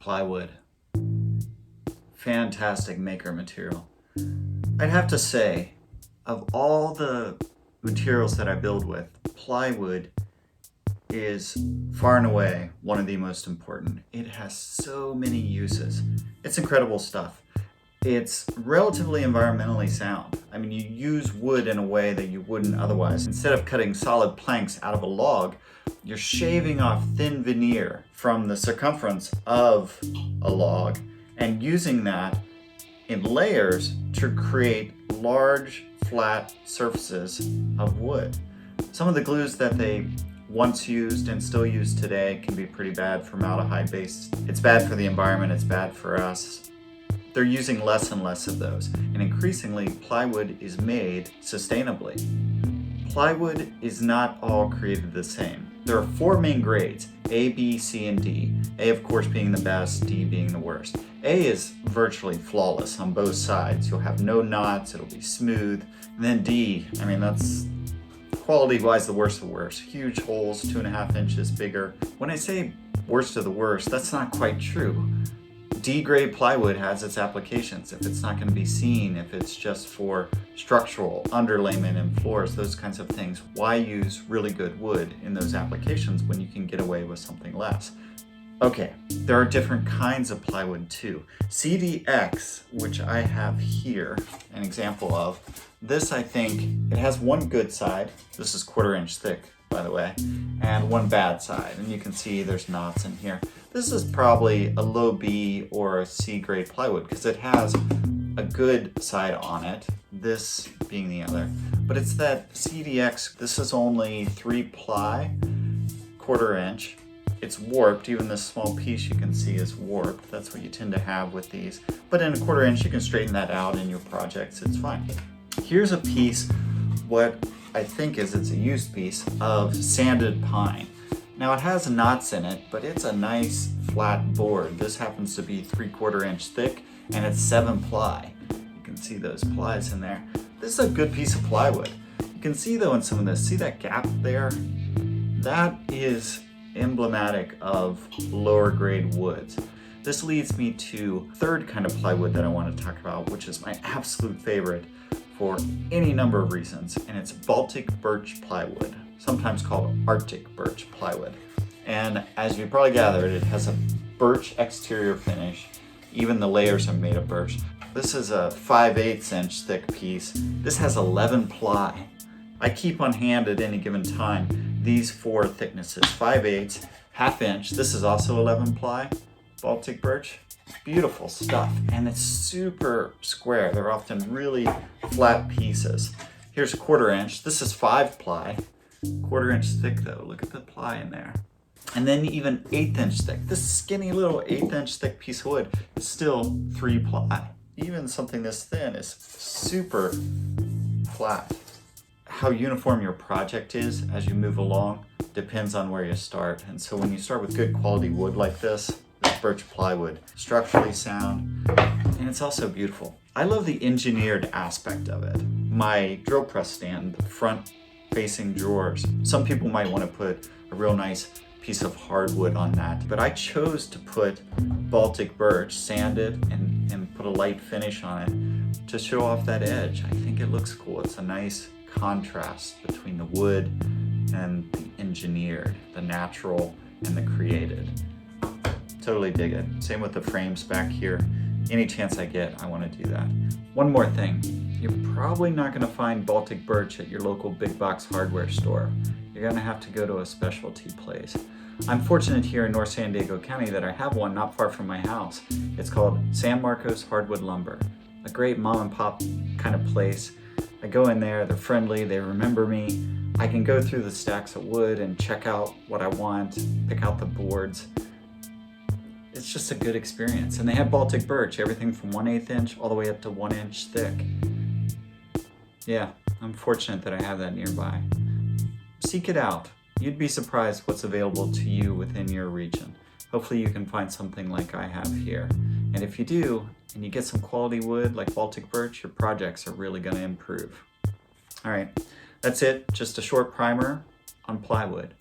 Plywood. Fantastic maker material. I'd have to say, of all the materials that I build with, plywood is far and away one of the most important. It has so many uses. It's incredible stuff. It's relatively environmentally sound. I mean, you use wood in a way that you wouldn't otherwise. Instead of cutting solid planks out of a log, you're shaving off thin veneer from the circumference of a log and using that in layers to create large, flat surfaces of wood. Some of the glues that they once used and still use today can be pretty bad, formaldehyde-based. It's bad for the environment, it's bad for us. They're using less and less of those, and increasingly plywood is made sustainably. Plywood is not all created the same. There are 4 main grades, A, B, C, and D. A, of course, being the best, D being the worst. A is virtually flawless on both sides. You'll have no knots, it'll be smooth. And then D, I mean, that's quality-wise the worst of the worst. Huge holes, 2.5 inches bigger. When I say worst of the worst, that's not quite true. D-grade plywood has its applications. If it's not going to be seen, if it's just for structural, underlayment and floors, those kinds of things, why use really good wood in those applications when you can get away with something less? Okay, there are different kinds of plywood too. CDX, which I have here, an example of, this I think, it has one good side, this is 1/4 inch thick by the way, and one bad side, and you can see there's knots in here. This is probably a low B or a C grade plywood because it has a good side on it, this being the other. But it's that CDX, this is only 3 ply, 1/4 inch. It's warped, even this small piece you can see is warped. That's what you tend to have with these. But in a 1/4 inch, you can straighten that out in your projects, it's fine. Here's a piece, what I think it's a used piece of sanded pine. Now it has knots in it, but it's a nice flat board. This happens to be 3/4 inch thick and it's 7 ply. You can see those plies in there. This is a good piece of plywood. You can see though in some of this, see that gap there? That is emblematic of lower grade woods. This leads me to third kind of plywood that I want to talk about, which is my absolute favorite for any number of reasons, and it's Baltic birch plywood, sometimes called Arctic birch plywood. And as you probably gathered, it has a birch exterior finish. Even the layers are made of birch. This is a 5/8 inch thick piece. This has 11 ply. I keep on hand at any given time these 4 thicknesses, 5/8, 1/2 inch. This is also 11 ply, Baltic birch. Beautiful stuff, and it's super square. They're often really flat pieces. Here's a 1/4 inch. This is 5 ply, 1/4 inch thick though. Look at the ply in there. And then even 1/8 inch thick. This skinny little 1/8 inch thick piece of wood is still 3 ply. Even something this thin is super flat. How uniform your project is as you move along depends on where you start. And so when you start with good quality wood like this birch plywood, structurally sound, and it's also beautiful. I love the engineered aspect of it. My drill press stand, the front facing drawers, some people might want to put a real nice piece of hardwood on that, but I chose to put Baltic birch, sanded, and put a light finish on it to show off that edge. I think it looks cool. It's a nice contrast between the wood and the engineered, the natural and the created. Totally dig it. Same with the frames back here. Any chance I get, I want to do that. One more thing. You're probably not going to find Baltic birch at your local big box hardware store. You're going to have to go to a specialty place. I'm fortunate here in North San Diego County that I have one not far from my house. It's called San Marcos Hardwood Lumber. A great mom and pop kind of place. I go in there, they're friendly, they remember me. I can go through the stacks of wood and check out what I want, pick out the boards. It's just a good experience. And they have Baltic birch, everything from 1/8 inch all the way up to 1 inch thick. Yeah, I'm fortunate that I have that nearby. Seek it out. You'd be surprised what's available to you within your region. Hopefully you can find something like I have here. And if you do, and you get some quality wood like Baltic birch, your projects are really going to improve. All right, that's it. Just a short primer on plywood.